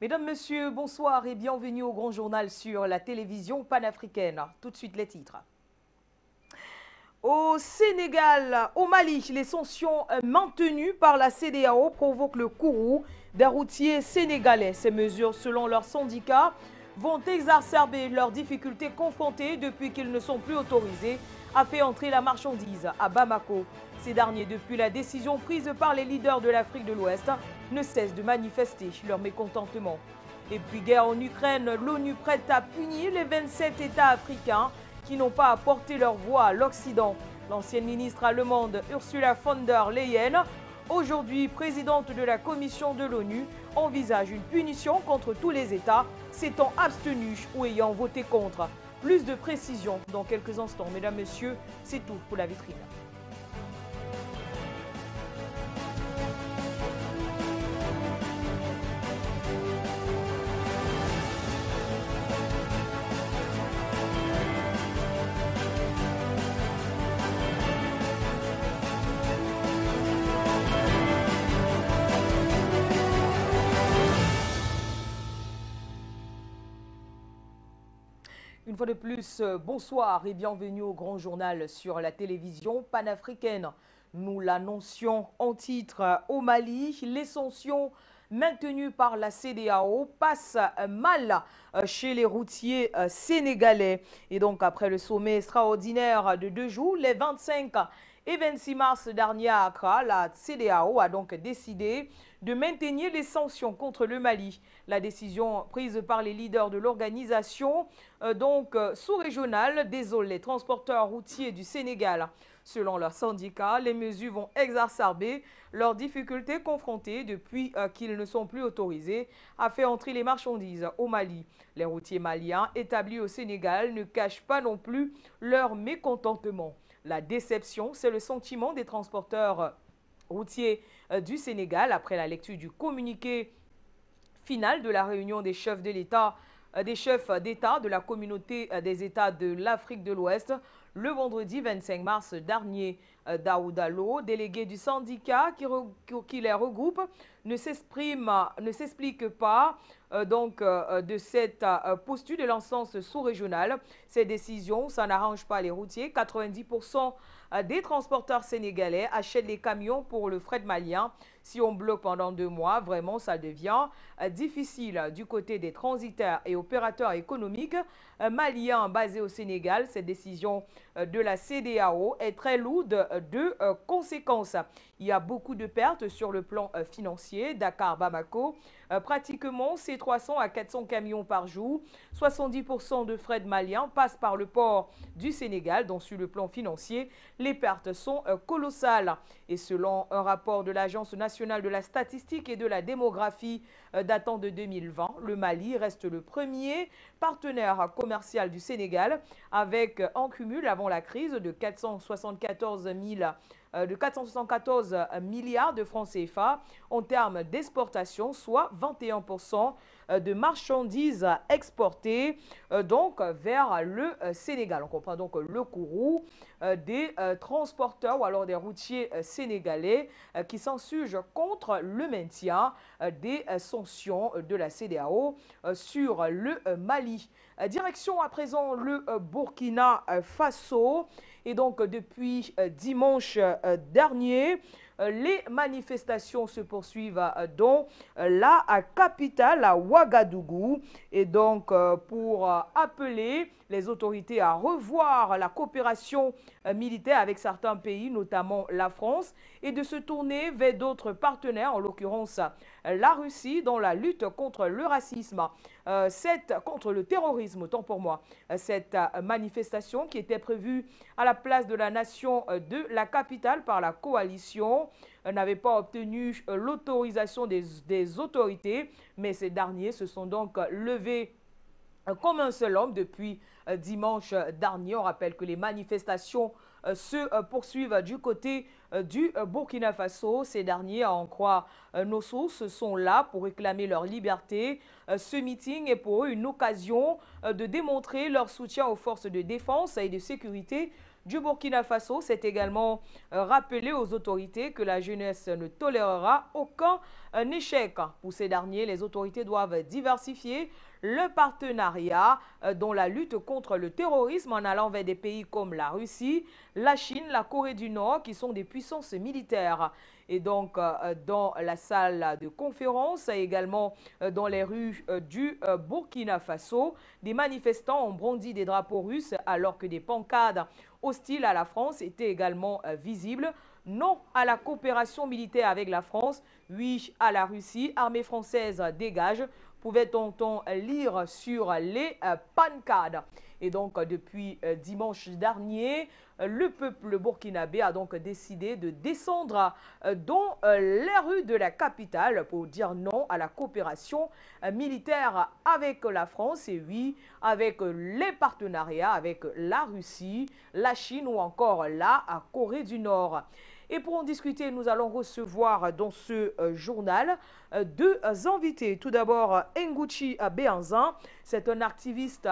Mesdames, Messieurs, bonsoir et bienvenue au Grand Journal sur la télévision panafricaine. Tout de suite les titres. Au Sénégal, au Mali, les sanctions maintenues par la CEDEAO provoquent le courroux des routiers sénégalais. Ces mesures, selon leurs syndicats, vont exacerber leurs difficultés confrontées depuis qu'ils ne sont plus autorisés à faire entrer la marchandise à Bamako. Ces derniers, depuis la décision prise par les leaders de l'Afrique de l'Ouest, ne cessent de manifester leur mécontentement. Et puis, guerre en Ukraine, l'ONU prête à punir les 27 États africains qui n'ont pas apporté leur voix à l'Occident. L'ancienne ministre allemande Ursula von der Leyen, aujourd'hui présidente de la Commission de l'ONU, envisage une punition contre tous les États s'étant abstenus ou ayant voté contre. Plus de précisions dans quelques instants. Mesdames, Messieurs, c'est tout pour la vitrine. Une fois de plus, bonsoir et bienvenue au Grand Journal sur la télévision panafricaine. Nous l'annoncions en titre au Mali, les sanctions maintenues par la CEDEAO passent mal chez les routiers sénégalais. Et donc après le sommet extraordinaire de 2 jours, les 25 et 26 mars dernier à Accra, la CEDEAO a donc décidé de maintenir les sanctions contre le Mali. La décision prise par les leaders de l'organisation sous-régionale désole les transporteurs routiers du Sénégal. Selon leurs syndicats, les mesures vont exacerber leurs difficultés confrontées depuis qu'ils ne sont plus autorisés à faire entrer les marchandises au Mali. Les routiers maliens établis au Sénégal ne cachent pas non plus leur mécontentement. La déception, c'est le sentiment des transporteurs routiers du Sénégal après la lecture du communiqué final de la réunion des chefs de l'État, des chefs d'État de la communauté des États de l'Afrique de l'Ouest le vendredi 25 mars dernier. Daouda Lo, délégué du syndicat qui les regroupe, ne s'explique pas de cette posture de l'instance sous-régionale. Ces décisions, ça n'arrange pas les routiers. 90% des transporteurs sénégalais achètent des camions pour le fret malien. Si on bloque pendant 2 mois, vraiment, ça devient difficile. Du côté des transitaires et opérateurs économiques maliens basés au Sénégal, cette décision de la CEDEAO est très lourde de conséquences. Il y a beaucoup de pertes sur le plan financier. Dakar-Bamako, pratiquement c'est 300 à 400 camions par jour. 70% de fret maliens passent par le port du Sénégal. Donc sur le plan financier, les pertes sont colossales. Et selon un rapport de l'Agence nationale de la statistique et de la démographie datant de 2020, le Mali reste le premier partenaire commercial du Sénégal avec en cumul avant la crise de 474 milliards de francs CFA en termes d'exportation, soit 21% de marchandises exportées vers le Sénégal. On comprend donc le courroux des transporteurs ou alors des routiers sénégalais qui s'insurgent contre le maintien des sanctions de la CEDEAO sur le Mali. Direction à présent le Burkina Faso. Et donc depuis dimanche dernier, les manifestations se poursuivent dans la capitale, à Ouagadougou. Et donc pour appeler les autorités à revoir la coopération militaire avec certains pays, notamment la France, et de se tourner vers d'autres partenaires, en l'occurrence la Russie, dans la lutte contre le racisme, contre le terrorisme, autant pour moi. Cette manifestation qui était prévue à la place de la nation de la capitale par la coalition n'avait pas obtenu l'autorisation des autorités, mais ces derniers se sont donc levés comme un seul homme depuis dimanche dernier. On rappelle que les manifestations se poursuivent du côté du Burkina Faso. Ces derniers, à en croire nos sources, sont là pour réclamer leur liberté. Ce meeting est pour eux une occasion de démontrer leur soutien aux forces de défense et de sécurité du Burkina Faso s'est également rappelé aux autorités que la jeunesse ne tolérera aucun échec. Pour ces derniers, les autorités doivent diversifier le partenariat dans la lutte contre le terrorisme en allant vers des pays comme la Russie, la Chine, la Corée du Nord, qui sont des puissances militaires. Et donc, dans la salle de conférence, également dans les rues du Burkina Faso, des manifestants ont brandi des drapeaux russes alors que des pancartes hostiles à la France étaient également visibles. Non à la coopération militaire avec la France, oui à la Russie, armée française dégage, pouvait-on lire sur les pancartes. Et donc, depuis dimanche dernier, le peuple burkinabé a donc décidé de descendre dans les rues de la capitale pour dire non à la coopération militaire avec la France et oui, avec les partenariats avec la Russie, la Chine ou encore la Corée du Nord. Et pour en discuter, nous allons recevoir dans ce journal deux invités. Tout d'abord, Nguchi Béanzin, c'est un activiste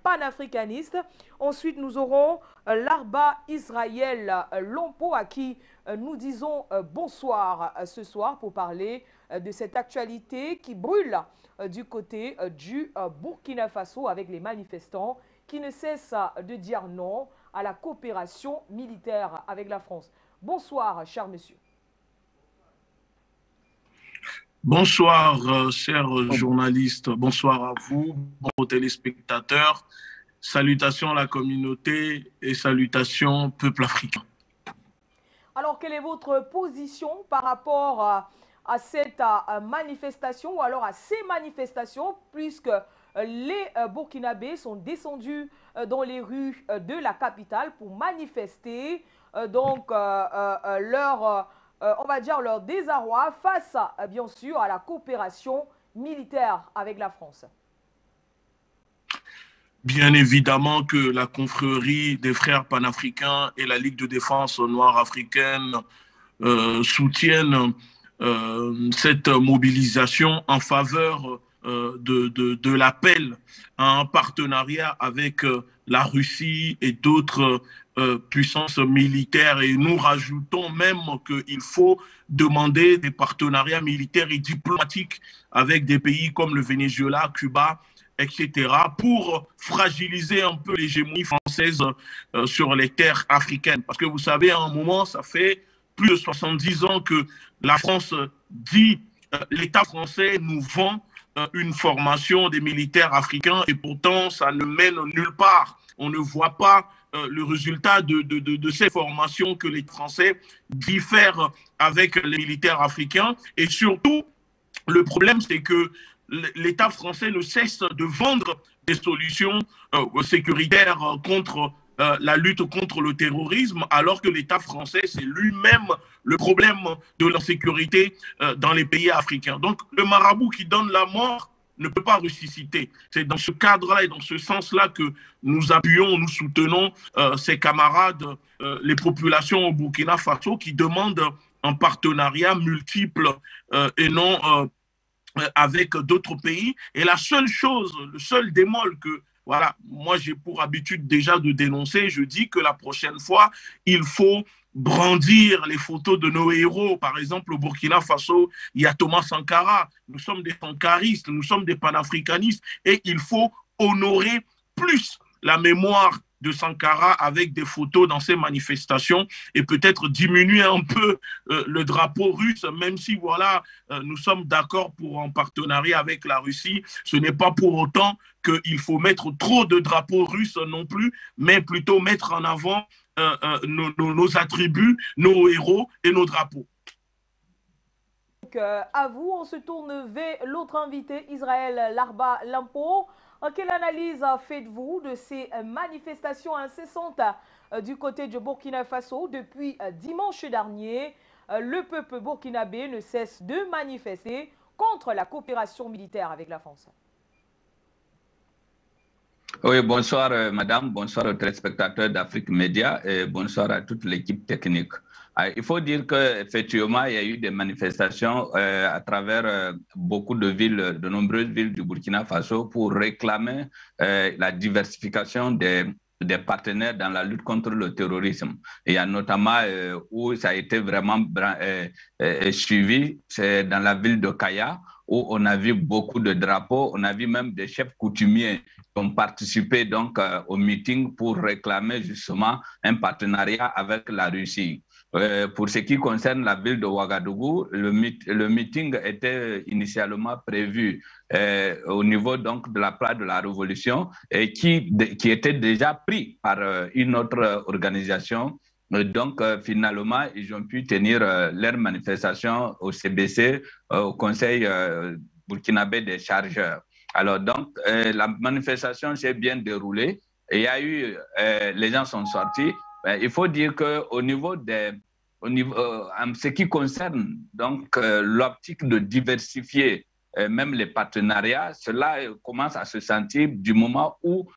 panafricaniste. Ensuite, nous aurons Larba Israël Lompo, à qui nous disons bonsoir ce soir pour parler de cette actualité qui brûle du côté du Burkina Faso avec les manifestants qui ne cessent de dire non à la coopération militaire avec la France. Bonsoir, cher monsieur. Bonsoir, chers journalistes. Bonsoir à vous, aux téléspectateurs. Salutations à la communauté et salutations peuple africain. Alors, quelle est votre position par rapport à cette manifestation ou alors à ces manifestations, puisque les Burkinabés sont descendus dans les rues de la capitale pour manifester donc leur, on va dire leur désarroi face, bien sûr, à la coopération militaire avec la France? Bien évidemment que la confrérie des frères panafricains et la Ligue de défense noire africaine soutiennent cette mobilisation en faveur de l'appel à un partenariat avec la Russie et d'autres puissances militaires. Et nous rajoutons même qu'il faut demander des partenariats militaires et diplomatiques avec des pays comme le Venezuela, Cuba, etc., pour fragiliser un peu l'hégémonie française sur les terres africaines. Parce que vous savez, à un moment, ça fait plus de 70 ans que la France dit l'État français nous vend une formation des militaires africains et pourtant ça ne mène nulle part. On ne voit pas le résultat de ces formations que les Français diffèrent avec les militaires africains. Et surtout, le problème, c'est que l'État français ne cesse de vendre des solutions sécuritaires contre la lutte contre le terrorisme, alors que l'État français, c'est lui-même le problème de l'insécurité dans les pays africains. Donc, le marabout qui donne la mort ne peut pas ressusciter. C'est dans ce cadre-là et dans ce sens-là que nous appuyons, nous soutenons ces camarades, les populations au Burkina Faso qui demandent un partenariat multiple et non avec d'autres pays. Et la seule chose, le seul démol que, voilà, moi j'ai pour habitude déjà de dénoncer, je dis que la prochaine fois, il faut brandir les photos de nos héros. Par exemple, au Burkina Faso, il y a Thomas Sankara. Nous sommes des sankaristes, nous sommes des panafricanistes et il faut honorer plus la mémoire de Sankara avec des photos dans ces manifestations et peut-être diminuer un peu le drapeau russe, même si voilà, nous sommes d'accord pour un partenariat avec la Russie. Ce n'est pas pour autant qu'il faut mettre trop de drapeaux russes non plus, mais plutôt mettre en avant nos attributs, nos héros et nos drapeaux. Donc, à vous, on se tourne vers l'autre invité, Israël Larba Lompo. Quelle analyse faites-vous de ces manifestations incessantes du côté du Burkina Faso? Depuis dimanche dernier, le peuple burkinabé ne cesse de manifester contre la coopération militaire avec la France. Oui, bonsoir madame, bonsoir aux téléspectateurs d'Afrique Média et bonsoir à toute l'équipe technique. Il faut dire qu'effectivement, il y a eu des manifestations à travers beaucoup de villes, de nombreuses villes du Burkina Faso pour réclamer la diversification des des partenaires dans la lutte contre le terrorisme. Il y a notamment où ça a été vraiment suivi, c'est dans la ville de Kaya, où on a vu beaucoup de drapeaux, on a vu même des chefs coutumiers qui ont participé donc au meeting pour réclamer justement un partenariat avec la Russie. Pour ce qui concerne la ville de Ouagadougou, le meeting était initialement prévu au niveau donc de la place de la Révolution et qui était déjà pris par une autre organisation. Donc, finalement, ils ont pu tenir leur manifestation au CBC, au Conseil burkinabé des chargeurs. Alors, donc, la manifestation s'est bien déroulée et il y a eu, les gens sont sortis. Il faut dire qu'au niveau en ce qui concerne donc l'optique de diversifier même les partenariats, cela commence à se sentir du moment où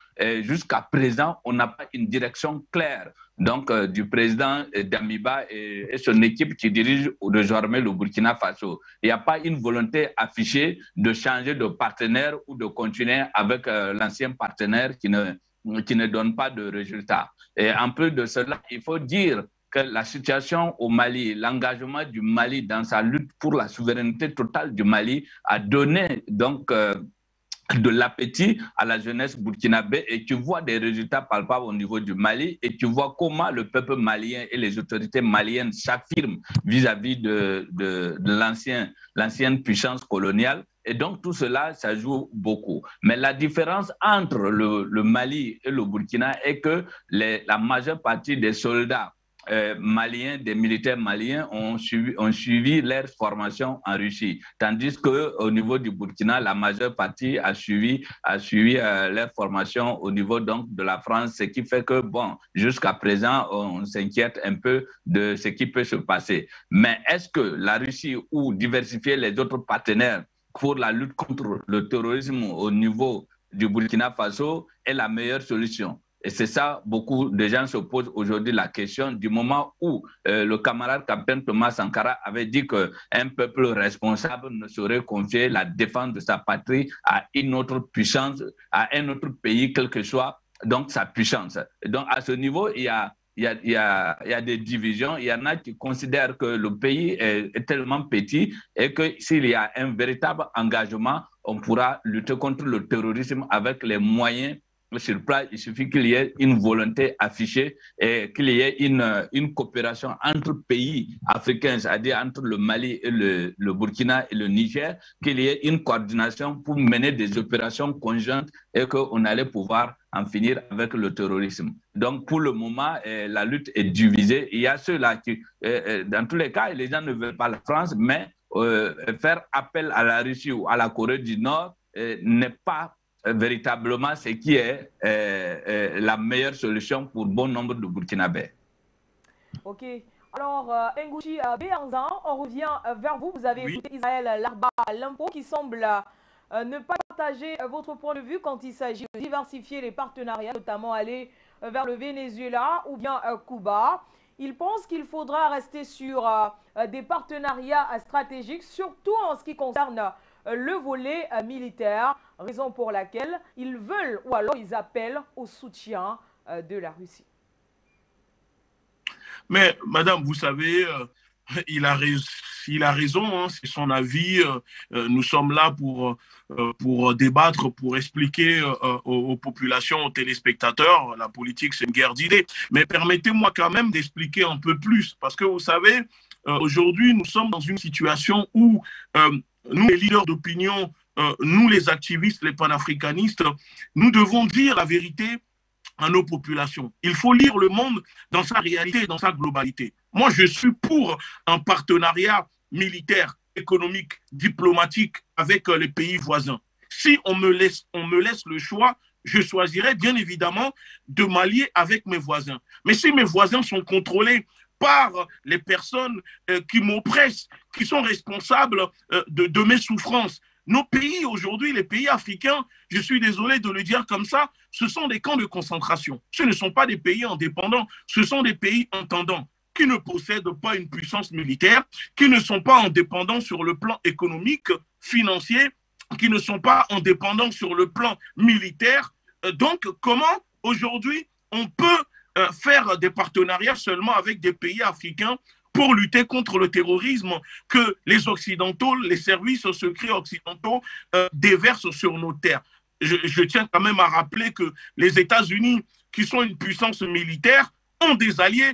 jusqu'à présent on n'a pas une direction claire donc du président Damiba et son équipe qui dirige désormais le Burkina Faso. Il n'y a pas une volonté affichée de changer de partenaire ou de continuer avec l'ancien partenaire qui ne donne pas de résultats. Et en plus de cela, il faut dire que la situation au Mali, l'engagement du Mali dans sa lutte pour la souveraineté totale du Mali a donné donc de l'appétit à la jeunesse burkinabé et tu vois des résultats palpables au niveau du Mali et tu vois comment le peuple malien et les autorités maliennes s'affirment vis-à-vis de l'ancienne puissance coloniale. Et donc, tout cela, ça joue beaucoup. Mais la différence entre le Mali et le Burkina est que la majeure partie des soldats maliens, des militaires maliens ont suivi leur formation en Russie, tandis qu'au niveau du Burkina, la majeure partie a suivi leur formation au niveau donc de la France, ce qui fait que, bon, jusqu'à présent, on s'inquiète un peu de ce qui peut se passer. Mais est-ce que la Russie ou diversifier les autres partenaires pour la lutte contre le terrorisme au niveau du Burkina Faso est la meilleure solution? Et c'est ça, beaucoup de gens se posent aujourd'hui la question du moment où le camarade capitaine Thomas Sankara avait dit qu'un peuple responsable ne saurait confier la défense de sa patrie à une autre puissance, à un autre pays, quelle que soit donc sa puissance. Et donc à ce niveau, il y a des divisions. Il y en a qui considèrent que le pays est tellement petit et que s'il y a un véritable engagement, on pourra lutter contre le terrorisme avec les moyens sur place. Il suffit qu'il y ait une volonté affichée et qu'il y ait une coopération entre pays africains, c'est-à-dire entre le Mali et le Burkina et le Niger, qu'il y ait une coordination pour mener des opérations conjointes et qu'on allait pouvoir en finir avec le terrorisme. Donc, pour le moment, la lutte est divisée. Il y a ceux-là qui, dans tous les cas, les gens ne veulent pas la France, mais faire appel à la Russie ou à la Corée du Nord n'est pas véritablement ce qui est la meilleure solution pour bon nombre de Burkinabés. Ok. Alors, Ngouchi Béanzan, on revient vers vous. Vous avez écouté Israël Larba Limpo qui semble ne pas partager votre point de vue quand il s'agit de diversifier les partenariats, notamment aller vers le Venezuela ou bien Cuba. Il pense qu'il faudra rester sur des partenariats stratégiques, surtout en ce qui concerne le volet militaire, raison pour laquelle ils veulent ou alors ils appellent au soutien de la Russie. Mais madame, vous savez, il a raison, hein, c'est son avis. Nous sommes là pour débattre, pour expliquer aux populations, aux téléspectateurs. La politique, c'est une guerre d'idées. Mais permettez-moi quand même d'expliquer un peu plus. Parce que vous savez, aujourd'hui, nous sommes dans une situation où nous, les leaders d'opinion, nous, les activistes, les panafricanistes, nous devons dire la vérité à nos populations. Il faut lire le monde dans sa réalité, dans sa globalité. Moi, je suis pour un partenariat militaire, économique, diplomatique avec les pays voisins. Si on me laisse le choix, je choisirais bien évidemment de m'allier avec mes voisins. Mais si mes voisins sont contrôlés par les personnes qui m'oppressent, qui sont responsables de mes souffrances, nos pays aujourd'hui, les pays africains, je suis désolé de le dire comme ça, ce sont des camps de concentration. Ce ne sont pas des pays indépendants, ce sont des pays entendants qui ne possèdent pas une puissance militaire, qui ne sont pas indépendants sur le plan économique, financier, qui ne sont pas indépendants sur le plan militaire. Donc, comment aujourd'hui on peut faire des partenariats seulement avec des pays africains pour lutter contre le terrorisme que les Occidentaux, les services secrets occidentaux déversent sur nos terres. Je tiens quand même à rappeler que les États-Unis, qui sont une puissance militaire, ont des alliés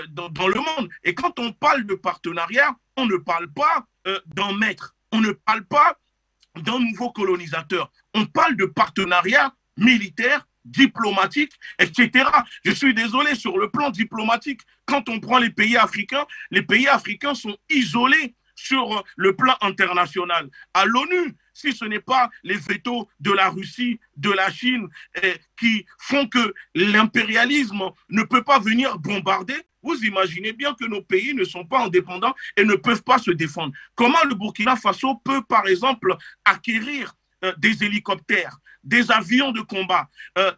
dans le monde. Et quand on parle de partenariat, on ne parle pas d'un maître, on ne parle pas d'un nouveau colonisateur. On parle de partenariat militaire, diplomatique, etc. Je suis désolé, sur le plan diplomatique, quand on prend les pays africains sont isolés sur le plan international. À l'ONU, si ce n'est pas les vétos de la Russie, de la Chine, qui font que l'impérialisme ne peut pas venir bombarder, vous imaginez bien que nos pays ne sont pas indépendants et ne peuvent pas se défendre. Comment le Burkina Faso peut, par exemple, acquérir des hélicoptères, des avions de combat,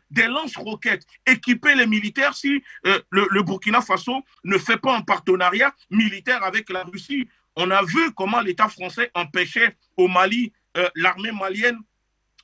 des lance-roquettes, équiper les militaires si le Burkina Faso ne fait pas un partenariat militaire avec la Russie? On a vu comment l'État français empêchait au Mali l'armée malienne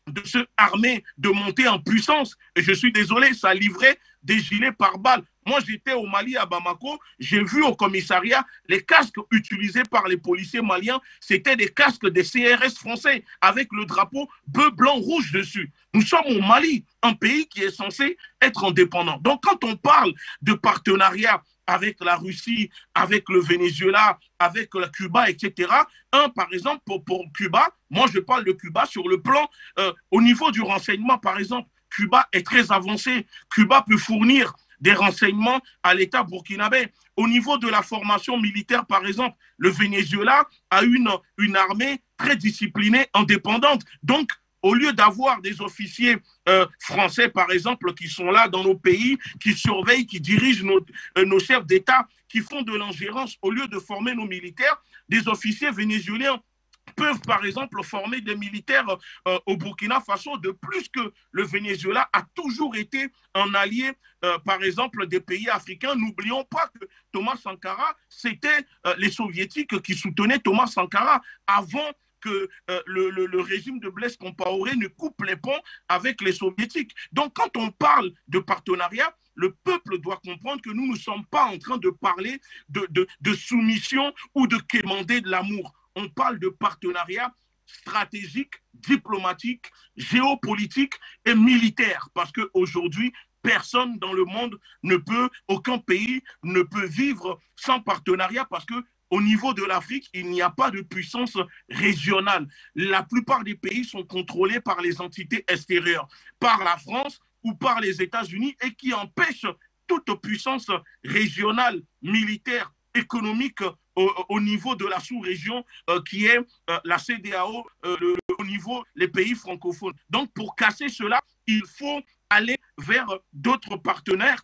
de se armer, de monter en puissance. Et je suis désolé, ça livrait des gilets pare-balles. Moi, j'étais au Mali, à Bamako, j'ai vu au commissariat les casques utilisés par les policiers maliens, c'était des casques des CRS français avec le drapeau bleu, blanc, rouge dessus. Nous sommes au Mali, un pays qui est censé être indépendant. Donc, quand on parle de partenariat avec la Russie, avec le Venezuela, avec la Cuba, etc. Par exemple, pour Cuba, moi je parle de Cuba sur le plan, au niveau du renseignement, par exemple, Cuba est très avancé. Cuba peut fournir des renseignements à l'État burkinabé. Au niveau de la formation militaire, par exemple, le Venezuela a une armée très disciplinée, indépendante. Donc, au lieu d'avoir des officiers français, par exemple, qui sont là dans nos pays, qui surveillent, qui dirigent nos chefs d'État, qui font de l'ingérence, au lieu de former nos militaires, des officiers vénézuéliens peuvent, par exemple, former des militaires au Burkina Faso, de plus que le Venezuela a toujours été un allié, par exemple, des pays africains. N'oublions pas que Thomas Sankara, c'était les Soviétiques qui soutenaient Thomas Sankara avant que le régime de Blaise Compaoré ne coupe les ponts avec les Soviétiques. Donc, quand on parle de partenariat, le peuple doit comprendre que nous ne sommes pas en train de parler de soumission ou de quémander de l'amour. On parle de partenariat stratégique, diplomatique, géopolitique et militaire. Parce qu'aujourd'hui, personne dans le monde aucun pays ne peut vivre sans partenariat parce que au niveau de l'Afrique, il n'y a pas de puissance régionale. La plupart des pays sont contrôlés par les entités extérieures, par la France ou par les États-Unis, et qui empêchent toute puissance régionale, militaire, économique au niveau de la sous-région qui est la CEDEAO, au niveau des pays francophones. Donc, pour casser cela, il faut aller vers d'autres partenaires,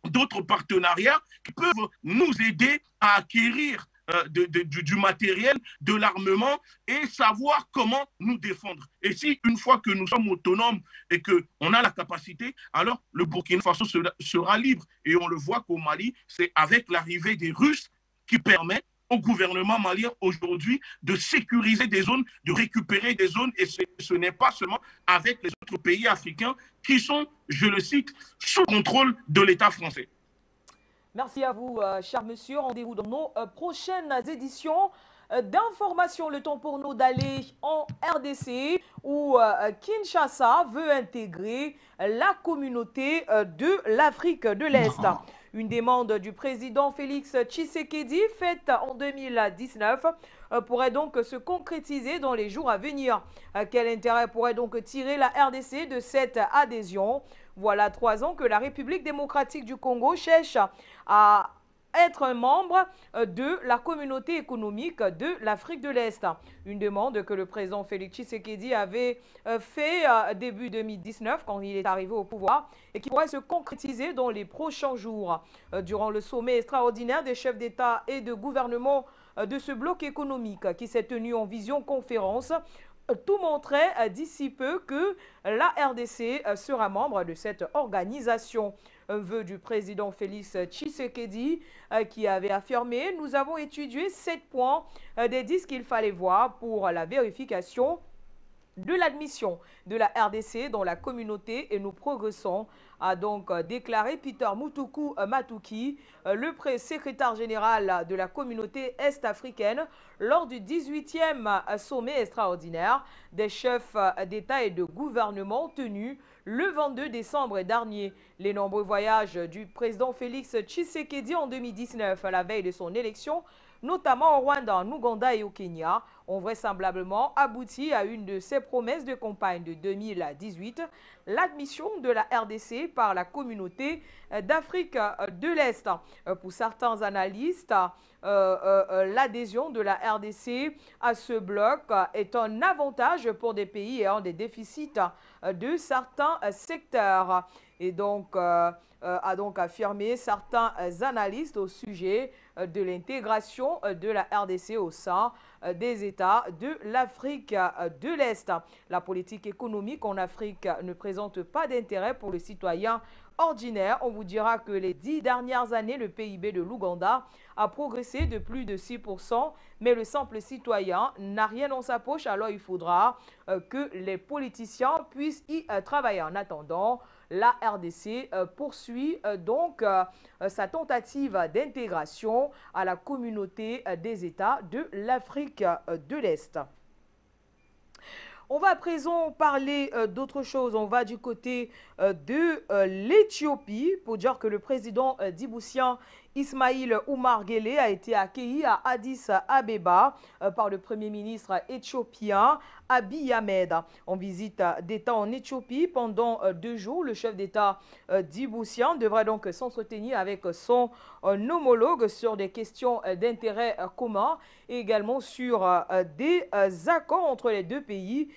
d'autres partenariats qui peuvent nous aider à acquérir du matériel, de l'armement et savoir comment nous défendre. Et si une fois que nous sommes autonomes et qu'on a la capacité, alors le Burkina Faso sera libre. Et on le voit qu'au Mali, c'est avec l'arrivée des Russes qui permet au gouvernement malien aujourd'hui de sécuriser des zones, de récupérer des zones, et ce n'est pas seulement avec les autres pays africains qui sont, je le cite, sous contrôle de l'État français. Merci à vous, cher monsieur. Rendez-vous dans nos prochaines éditions d'information. Le temps pour nous d'aller en RDC où Kinshasa veut intégrer la communauté de l'Afrique de l'Est. Une demande du président Félix Tshisekedi faite en 2019 pourrait donc se concrétiser dans les jours à venir. Quel intérêt pourrait donc tirer la RDC de cette adhésion? Voilà 3 ans que la République démocratique du Congo cherche à être un membre de la communauté économique de l'Afrique de l'Est. Une demande que le président Félix Tshisekedi avait fait début 2019 quand il est arrivé au pouvoir et qui pourrait se concrétiser dans les prochains jours. Durant le sommet extraordinaire des chefs d'État et de gouvernement de ce bloc économique qui s'est tenu en visioconférence, tout montrait d'ici peu que la RDC sera membre de cette organisation. Un vœu du président Félix Tshisekedi qui avait affirmé « Nous avons étudié 7 points des 10 qu'il fallait voir pour la vérification de l'admission de la RDC dans la communauté et nous progressons, a donc déclaré Peter Mutuku Matuki, le secrétaire général de la communauté est-africaine, lors du 18e sommet extraordinaire des chefs d'État et de gouvernement tenu le 22 décembre dernier. Les nombreux voyages du président Félix Tshisekedi en 2019 à la veille de son élection, notamment au Rwanda, en Ouganda et au Kenya, ont vraisemblablement abouti à une de ses promesses de campagne de 2018, l'admission de la RDC par la communauté d'Afrique de l'Est. Pour certains analystes, l'adhésion de la RDC à ce bloc est un avantage pour des pays ayant des déficits de certains secteurs. Et donc, a donc affirmé certains analystes au sujet de l'intégration de la RDC au sein des États de l'Afrique de l'Est. La politique économique en Afrique ne présente pas d'intérêt pour le citoyen ordinaire. On vous dira que les 10 dernières années, le PIB de l'Ouganda a progressé de plus de 6%, mais le simple citoyen n'a rien dans sa poche, alors il faudra que les politiciens puissent y travailler. En attendant, la RDC poursuit donc sa tentative d'intégration à la communauté des États de l'Afrique de l'Est. On va à présent parler d'autre chose. On va du côté de l'Éthiopie pour dire que le président djiboutien Ismaïl Omar Guelleh a été accueilli à Addis Abeba par le premier ministre éthiopien Abiy Ahmed. En visite d'État en Éthiopie pendant 2 jours, le chef d'État djiboutien devra donc s'entretenir avec son homologue sur des questions d'intérêt commun et également sur des accords entre les deux pays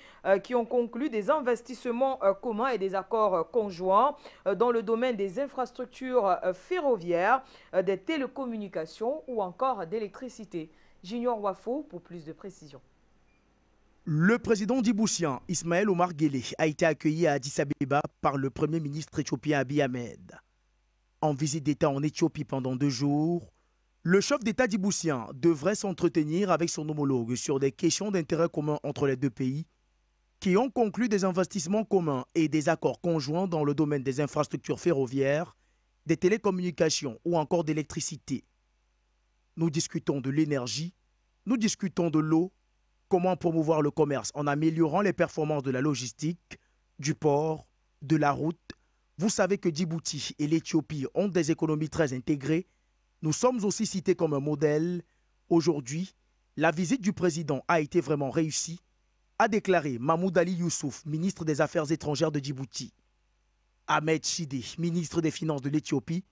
qui ont conclu des investissements communs et des accords conjoints dans le domaine des infrastructures ferroviaires, des télécommunications ou encore d'électricité. Junior Wafo pour plus de précisions. Le président djiboutien Ismaïl Omar Guelleh a été accueilli à Addis Abeba par le premier ministre éthiopien Abiy Ahmed. En visite d'État en Éthiopie pendant 2 jours, le chef d'État djiboutien devrait s'entretenir avec son homologue sur des questions d'intérêt commun entre les deux pays qui ont conclu des investissements communs et des accords conjoints dans le domaine des infrastructures ferroviaires, des télécommunications ou encore d'électricité. Nous discutons de l'énergie, nous discutons de l'eau, comment promouvoir le commerce en améliorant les performances de la logistique, du port, de la route. Vous savez que Djibouti et l'Éthiopie ont des économies très intégrées. Nous sommes aussi cités comme un modèle. Aujourd'hui, la visite du président a été vraiment réussie, a déclaré Mahmoud Ali Youssouf, ministre des Affaires étrangères de Djibouti. Ahmed Shide, ministre des Finances de l'Éthiopie,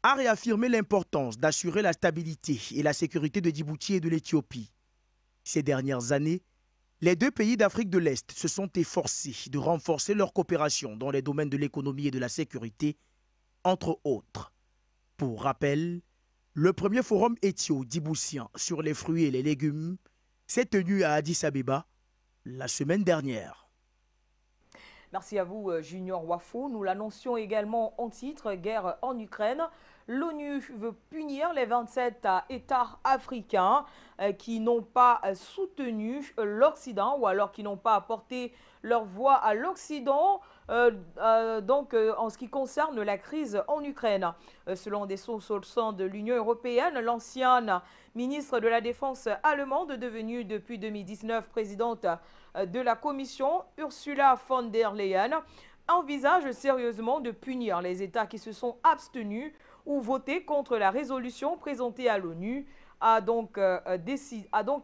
a réaffirmé l'importance d'assurer la stabilité et la sécurité de Djibouti et de l'Éthiopie. Ces dernières années, les deux pays d'Afrique de l'Est se sont efforcés de renforcer leur coopération dans les domaines de l'économie et de la sécurité, entre autres. Pour rappel, le premier forum éthio-djiboutien sur les fruits et les légumes s'est tenu à Addis Abeba la semaine dernière. Merci à vous, Junior Wafo. Nous l'annoncions également en titre, guerre en Ukraine. L'ONU veut punir les 27 États africains qui n'ont pas soutenu l'Occident ou alors qui n'ont pas apporté leur voix à l'Occident en ce qui concerne la crise en Ukraine. Selon des sources au sein de l'Union européenne, l'ancienne ministre de la Défense allemande, devenue depuis 2019 présidente de la Commission, Ursula von der Leyen, envisage sérieusement de punir les États qui se sont abstenus ou voté contre la résolution présentée à l'ONU, a donc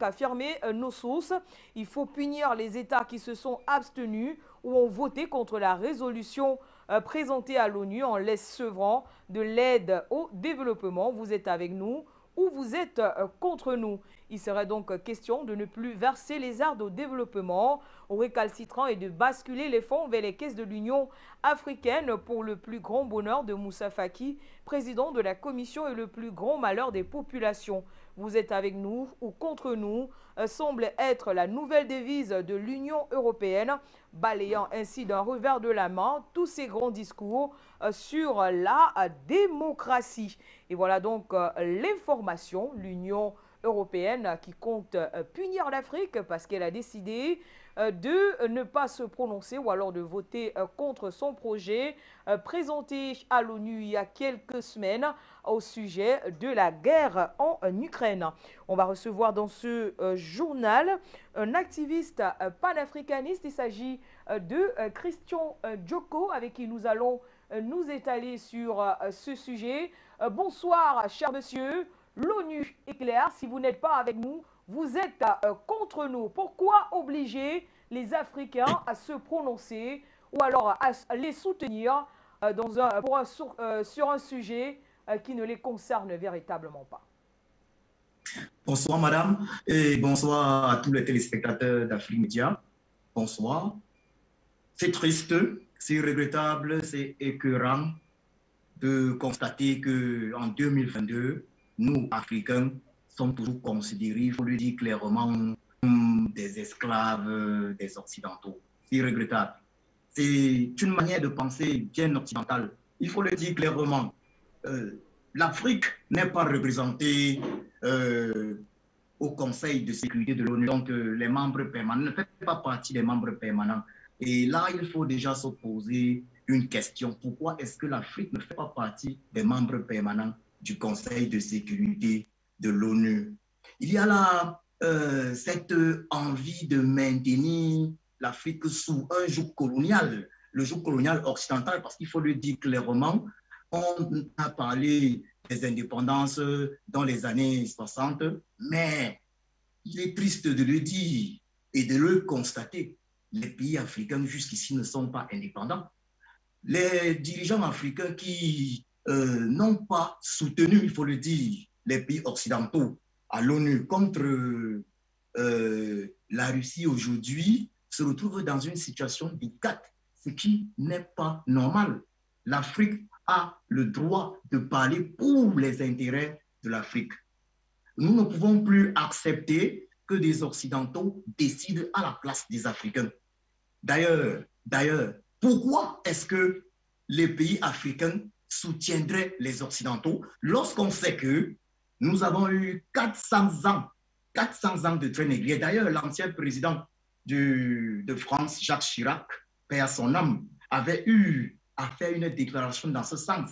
affirmé nos sources. Il faut punir les États qui se sont abstenus ou ont voté contre la résolution présentée à l'ONU en les sevrant de l'aide au développement. Vous êtes avec nous ou vous êtes contre nous. Il serait donc question de ne plus verser les aides au développement aux récalcitrants et de basculer les fonds vers les caisses de l'Union africaine pour le plus grand bonheur de Moussa Faki, président de la Commission, et le plus grand malheur des populations. Vous êtes avec nous ou contre nous semble être la nouvelle devise de l'Union européenne, balayant ainsi d'un revers de la main tous ces grands discours sur la démocratie. Et voilà donc l'information. L'Union européenne qui compte punir l'Afrique parce qu'elle a décidé de ne pas se prononcer ou alors de voter contre son projet présenté à l'ONU il y a quelques semaines au sujet de la guerre en Ukraine. On va recevoir dans ce journal un activiste panafricaniste. Il s'agit de Christian Djoko avec qui nous allons nous étaler sur ce sujet. Bonsoir, cher monsieur. L'ONU est claire, si vous n'êtes pas avec nous, vous êtes contre nous. Pourquoi obliger les Africains à se prononcer ou alors à les soutenir sur un sujet qui ne les concerne véritablement pas? Bonsoir madame et bonsoir à tous les téléspectateurs d'Afrique Média. Bonsoir. C'est triste, c'est regrettable, c'est écœurant de constater qu'en 2022, nous, Africains, sommes toujours considérés, il faut le dire clairement, comme des esclaves des Occidentaux. C'est regrettable. C'est une manière de penser bien occidentale. Il faut le dire clairement. L'Afrique n'est pas représentée au Conseil de sécurité de l'ONU. Donc, les membres permanents ne font pas partie des membres permanents. Et là, il faut déjà se poser une question. Pourquoi est-ce que l'Afrique ne fait pas partie des membres permanents du Conseil de sécurité de l'ONU? Il y a là cette envie de maintenir l'Afrique sous un joug colonial, le joug colonial occidental, parce qu'il faut le dire clairement, on a parlé des indépendances dans les années 60, mais il est triste de le dire et de le constater. Les pays africains jusqu'ici ne sont pas indépendants. Les dirigeants africains qui n'ont pas soutenu, il faut le dire, les pays occidentaux à l'ONU contre la Russie aujourd'hui se retrouvent dans une situation délicate, ce qui n'est pas normal. L'Afrique a le droit de parler pour les intérêts de l'Afrique. Nous ne pouvons plus accepter que des Occidentaux décident à la place des Africains. D'ailleurs, pourquoi est-ce que les pays africains soutiendraient les Occidentaux lorsqu'on sait que nous avons eu 400 ans de traite négrière. D'ailleurs, l'ancien président de France, Jacques Chirac, paix à son âme, avait eu à faire une déclaration dans ce sens.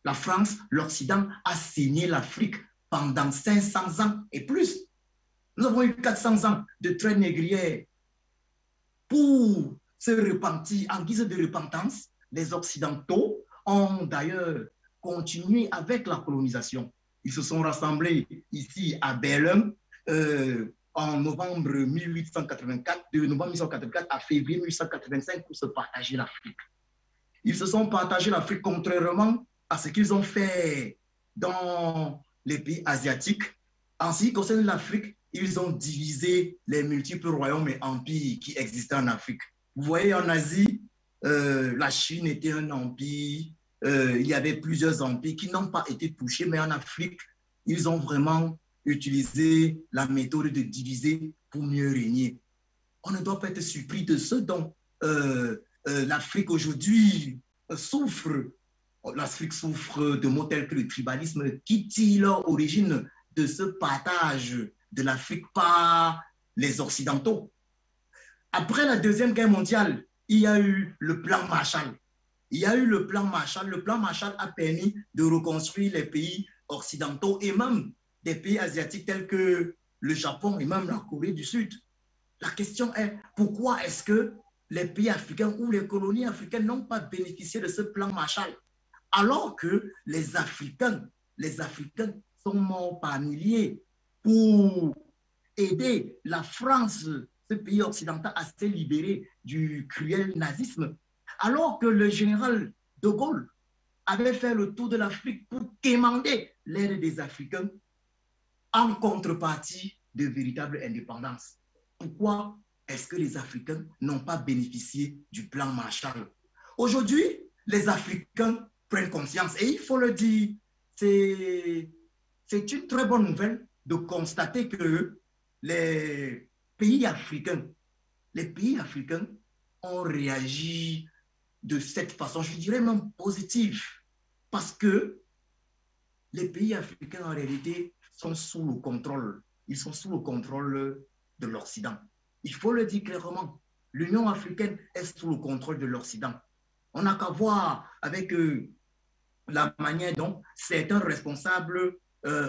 La France, l'Occident a saigné l'Afrique pendant 500 ans et plus. Nous avons eu 400 ans de traite négrière. Pour se repentir, en guise de repentance, les Occidentaux ont d'ailleurs continué avec la colonisation. Ils se sont rassemblés ici à Berlin en novembre 1884, de novembre 1884 à février 1885 pour se partager l'Afrique. Ils se sont partagés l'Afrique contrairement à ce qu'ils ont fait dans les pays asiatiques. En ce qui concerne l'Afrique, ils ont divisé les multiples royaumes et empires qui existaient en Afrique. Vous voyez, en Asie, la Chine était un empire, il y avait plusieurs empires qui n'ont pas été touchés, mais en Afrique, ils ont vraiment utilisé la méthode de diviser pour mieux régner. On ne doit pas être surpris de ce dont l'Afrique aujourd'hui souffre. L'Afrique souffre de mots tels que le tribalisme qui tire l'origine de ce partage de l'Afrique par les Occidentaux. Après la Deuxième Guerre mondiale, il y a eu le plan Marshall. Le plan Marshall a permis de reconstruire les pays occidentaux et même des pays asiatiques tels que le Japon et même la Corée du Sud. La question est, pourquoi est-ce que les pays africains ou les colonies africaines n'ont pas bénéficié de ce plan Marshall alors que les Africains sont morts par milliers pour aider la France, ce pays occidental, à se libérer du cruel nazisme, alors que le général de Gaulle avait fait le tour de l'Afrique pour quémander l'aide des Africains en contrepartie de véritable indépendance. Pourquoi est-ce que les Africains n'ont pas bénéficié du plan Marshall? Aujourd'hui, les Africains prennent conscience et il faut le dire, c'est une très bonne nouvelle de constater que les pays africains ont réagi de cette façon, je dirais même positive, parce que les pays africains en réalité sont sous le contrôle. Ils sont sous le contrôle de l'Occident. Il faut le dire clairement. L'Union africaine est sous le contrôle de l'Occident. On n'a qu'à voir avec la manière dont certains responsables,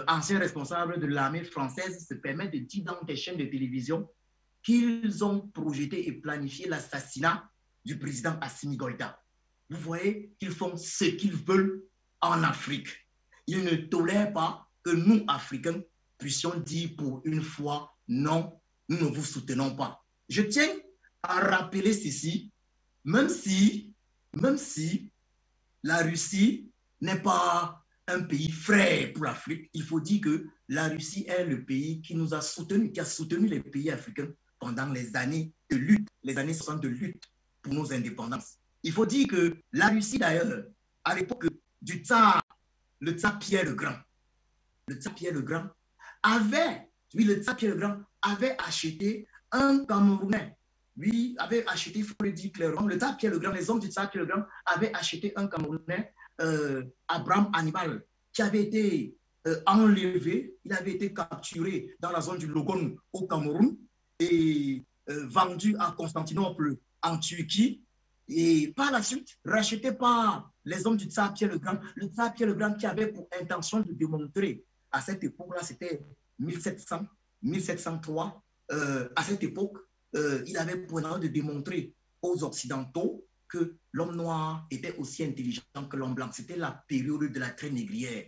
anciens responsables de l'armée française se permettent de dire dans des chaînes de télévision qu'ils ont projeté et planifié l'assassinat du président Assimi Goïta. Vous voyez qu'ils font ce qu'ils veulent en Afrique. Ils ne tolèrent pas que nous, Africains, puissions dire pour une fois non, nous ne vous soutenons pas. Je tiens à rappeler ceci, même si la Russie n'est pas un pays frère pour l'Afrique, il faut dire que la Russie est le pays qui nous a soutenus, qui a soutenu les pays africains pendant les années de lutte, les années 60 de lutte pour nos indépendances. Il faut dire que la Russie, d'ailleurs, à l'époque du tsar, le tsar Pierre le Grand, le tsar Pierre le Grand avait acheté un Camerounais. Lui avait acheté, il faut le dire clairement, le tsar Pierre le Grand, les hommes du tsar Pierre le Grand avaient acheté un Camerounais, Abraham Hannibal, qui avait été enlevé, il avait été capturé dans la zone du Logone au Cameroun et vendu à Constantinople en Turquie et par la suite racheté par les hommes du tsar Pierre le Grand. Le tsar Pierre le Grand qui avait pour intention de démontrer à cette époque-là, c'était 1703, à cette époque, il avait pour intention de démontrer aux Occidentaux que l'homme noir était aussi intelligent que l'homme blanc. C'était la période de la traite négrière.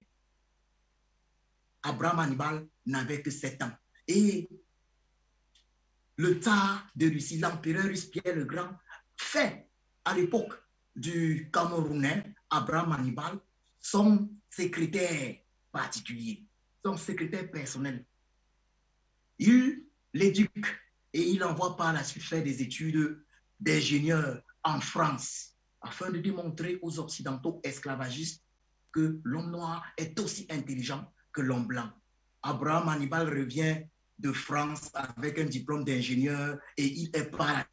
Abraham Hannibal n'avait que 7 ans. Et le tsar de Russie, l'empereur russe Pierre le Grand, fait à l'époque du Camerounais, Abraham Hannibal, son secrétaire particulier, son secrétaire personnel. Il l'éduque et il envoie par la suite faire des études d'ingénieur en France afin de démontrer aux Occidentaux esclavagistes que l'homme noir est aussi intelligent que l'homme blanc. Abraham Hannibal revient de France avec un diplôme d'ingénieur et il est par la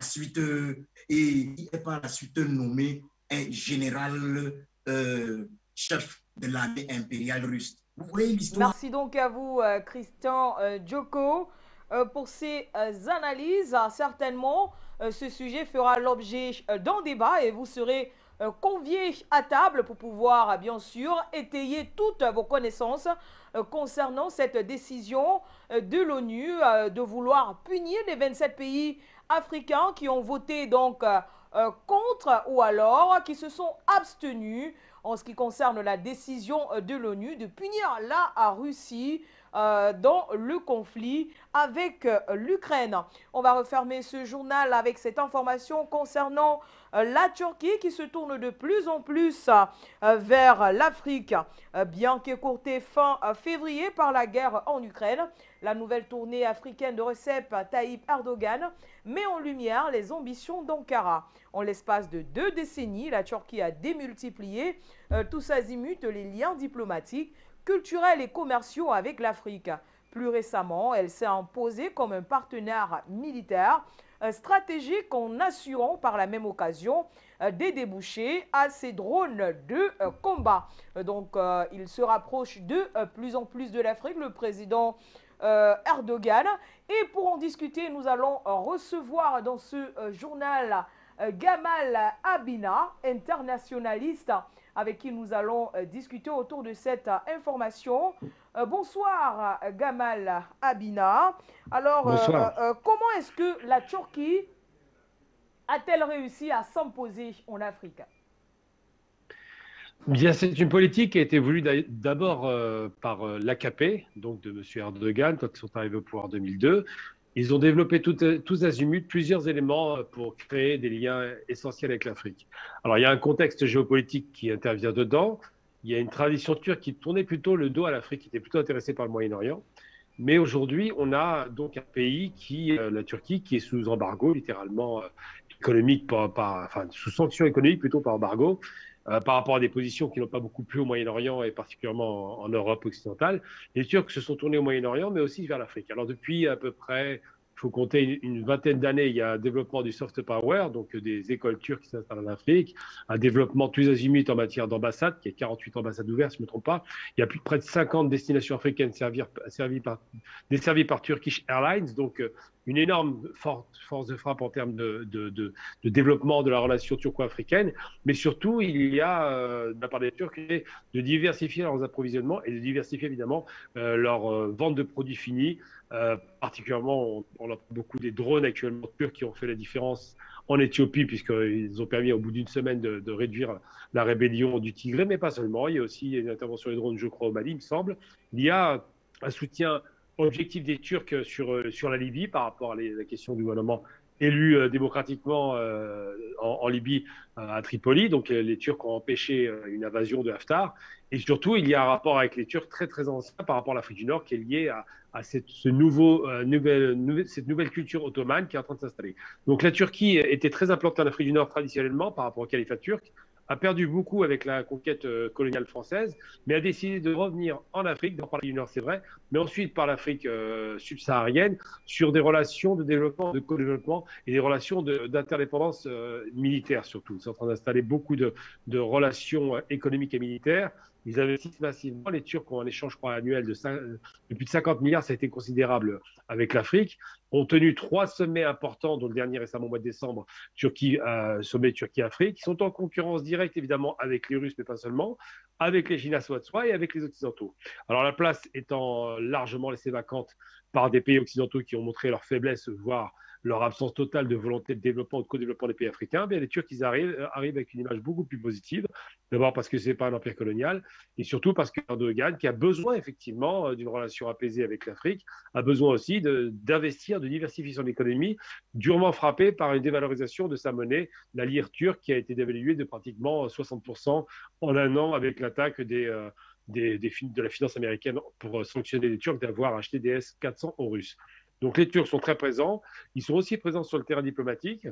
suite nommé un général chef de l'armée impériale russe. Vous voyez l'histoire. Merci donc à vous, Christian Djoko, pour ces analyses. Certainement, ce sujet fera l'objet d'un débat et vous serez conviés à table pour pouvoir, bien sûr, étayer toutes vos connaissances concernant cette décision de l'ONU de vouloir punir les 27 pays africains qui ont voté donc contre ou alors qui se sont abstenus en ce qui concerne la décision de l'ONU de punir la Russie dans le conflit avec l'Ukraine. On va refermer ce journal avec cette information concernant la Turquie qui se tourne de plus en plus vers l'Afrique. Bien qu'écourtée fin février par la guerre en Ukraine, la nouvelle tournée africaine de Recep Tayyip Erdogan met en lumière les ambitions d'Ankara. En l'espace de 2 décennies, la Turquie a démultiplié tous azimuts les liens diplomatiques, culturels et commerciaux avec l'Afrique. Plus récemment, elle s'est imposée comme un partenaire militaire stratégique en assurant par la même occasion des débouchés à ses drones de combat. Donc, il se rapproche de plus en plus de l'Afrique, le président Erdogan. Et pour en discuter, nous allons recevoir dans ce journal Gamal Abina, internationaliste, avec qui nous allons discuter autour de cette information. Bonsoir Gamal Abina. Alors, comment est-ce que la Turquie a-t-elle réussi à s'imposer en Afrique? Bien, c'est une politique qui a été voulue d'abord par l'AKP, donc de M. Erdogan, quand ils sont arrivés au pouvoir en 2002. Ils ont développé tous azimuts plusieurs éléments pour créer des liens essentiels avec l'Afrique. Alors, il y a un contexte géopolitique qui intervient dedans. Il y a une tradition turque qui tournait plutôt le dos à l'Afrique, qui était plutôt intéressée par le Moyen-Orient. Mais aujourd'hui, on a donc un pays la Turquie, qui est sous embargo, littéralement économique, enfin sous sanction économique plutôt par embargo, par rapport à des positions qui n'ont pas beaucoup plu au Moyen-Orient et particulièrement en Europe occidentale. Les Turcs se sont tournés au Moyen-Orient, mais aussi vers l'Afrique. Alors depuis à peu près Il faut compter une vingtaine d'années, il y a un développement du soft power, donc des écoles turques qui s'installent en Afrique, un développement tous azimuts en matière d'ambassades, qui est 48 ambassades ouvertes, si je ne me trompe pas. Il y a plus de près de 50 destinations africaines desservies par Turkish Airlines, donc une énorme force de frappe en termes de développement de la relation turco-africaine. Mais surtout, il y a, de la part des Turcs, de diversifier leurs approvisionnements et de diversifier évidemment leur vente de produits finis. Particulièrement, on a beaucoup des drones actuellement turcs qui ont fait la différence en Éthiopie, puisqu'ils ont permis au bout d'une semaine de réduire la rébellion du Tigré, mais pas seulement. Il y a aussi une intervention des drones, je crois, au Mali, il me semble. Il y a un soutien objectif des Turcs sur la Libye par rapport à la question du gouvernement élu démocratiquement en Libye à Tripoli. Donc les Turcs ont empêché une invasion de Haftar. Et surtout, il y a un rapport avec les Turcs très très ancien par rapport à l'Afrique du Nord qui est lié à cette nouvelle culture ottomane qui est en train de s'installer. Donc la Turquie était très implantée en Afrique du Nord traditionnellement par rapport au califat turc, a perdu beaucoup avec la conquête coloniale française, mais a décidé de revenir en Afrique, d'abord par l'Afrique du Nord, c'est vrai, mais ensuite par l'Afrique subsaharienne, sur des relations de développement, de co-développement et des relations d'interdépendance militaire surtout. Ils sont en train d'installer beaucoup de relations économiques et militaires. Ils investissent massivement. Les Turcs ont un échange, je crois, annuel de plus de 50 milliards, ça a été considérable avec l'Afrique. Ont tenu 3 sommets importants, dont le dernier récemment au mois de décembre, sommet Turquie-Afrique. Ils sont en concurrence directe, évidemment, avec les Russes, mais pas seulement, avec les Chinois de soi et avec les Occidentaux. Alors la place étant largement laissée vacante par des pays occidentaux qui ont montré leur faiblesse, voire leur absence totale de volonté de développement ou de co-développement des pays africains, bien les Turcs ils arrivent avec une image beaucoup plus positive. D'abord parce que ce n'est pas un empire colonial, et surtout parce qu'Erdogan, qui a besoin effectivement d'une relation apaisée avec l'Afrique, a besoin aussi d'investir, de diversifier son économie, durement frappée par une dévalorisation de sa monnaie, la lire turque, qui a été dévaluée de pratiquement 60% en un an avec l'attaque de la finance américaine pour sanctionner les Turcs d'avoir acheté des S-400 aux Russes. Donc les Turcs sont très présents, ils sont aussi présents sur le terrain diplomatique,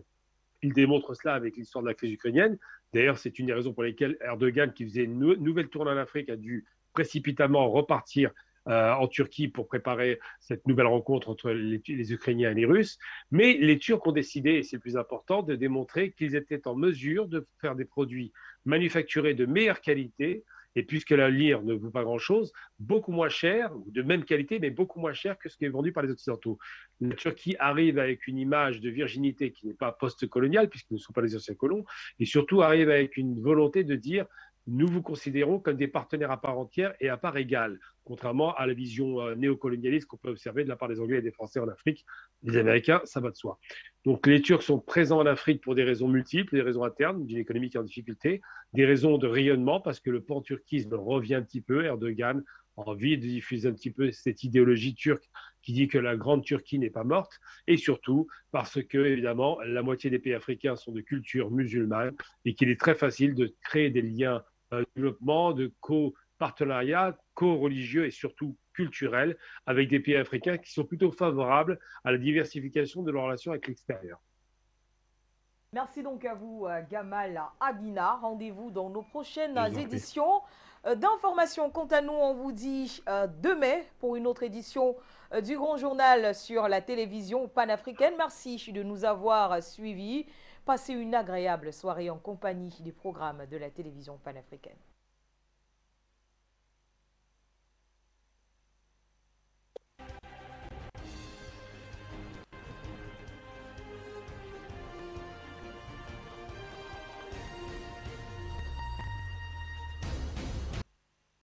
ils démontrent cela avec l'histoire de la crise ukrainienne. D'ailleurs, c'est une des raisons pour lesquelles Erdogan, qui faisait une nouvelle tournée en Afrique, a dû précipitamment repartir en Turquie pour préparer cette nouvelle rencontre entre les Ukrainiens et les Russes. Mais les Turcs ont décidé, et c'est le plus important, de démontrer qu'ils étaient en mesure de faire des produits manufacturés de meilleure qualité, et puisque la lire ne vaut pas grand-chose, beaucoup moins cher, de même qualité, mais beaucoup moins cher que ce qui est vendu par les Occidentaux. La Turquie arrive avec une image de virginité qui n'est pas post-coloniale, puisqu'ils ne sont pas les anciens colons, et surtout arrive avec une volonté de dire nous vous considérons comme des partenaires à part entière et à part égale, contrairement à la vision néocolonialiste qu'on peut observer de la part des Anglais et des Français en Afrique. Les Américains, ça va de soi. Donc les Turcs sont présents en Afrique pour des raisons multiples, des raisons internes, d'une économie qui est en difficulté, des raisons de rayonnement, parce que le pan-turquisme revient un petit peu. Erdogan a envie de diffuser un petit peu cette idéologie turque qui dit que la grande Turquie n'est pas morte, et surtout parce que, évidemment, la moitié des pays africains sont de culture musulmane et qu'il est très facile de créer des liens de développement, de co-partenariat, co-religieux et surtout culturel avec des pays africains qui sont plutôt favorables à la diversification de leurs relations avec l'extérieur. Merci donc à vous, Gamal Abina. Rendez-vous dans nos prochaines éditions d'information. Quant à nous, on vous dit demain pour une autre édition du Grand Journal sur la télévision panafricaine. Merci de nous avoir suivis. Passez une agréable soirée en compagnie des programmes de la télévision panafricaine.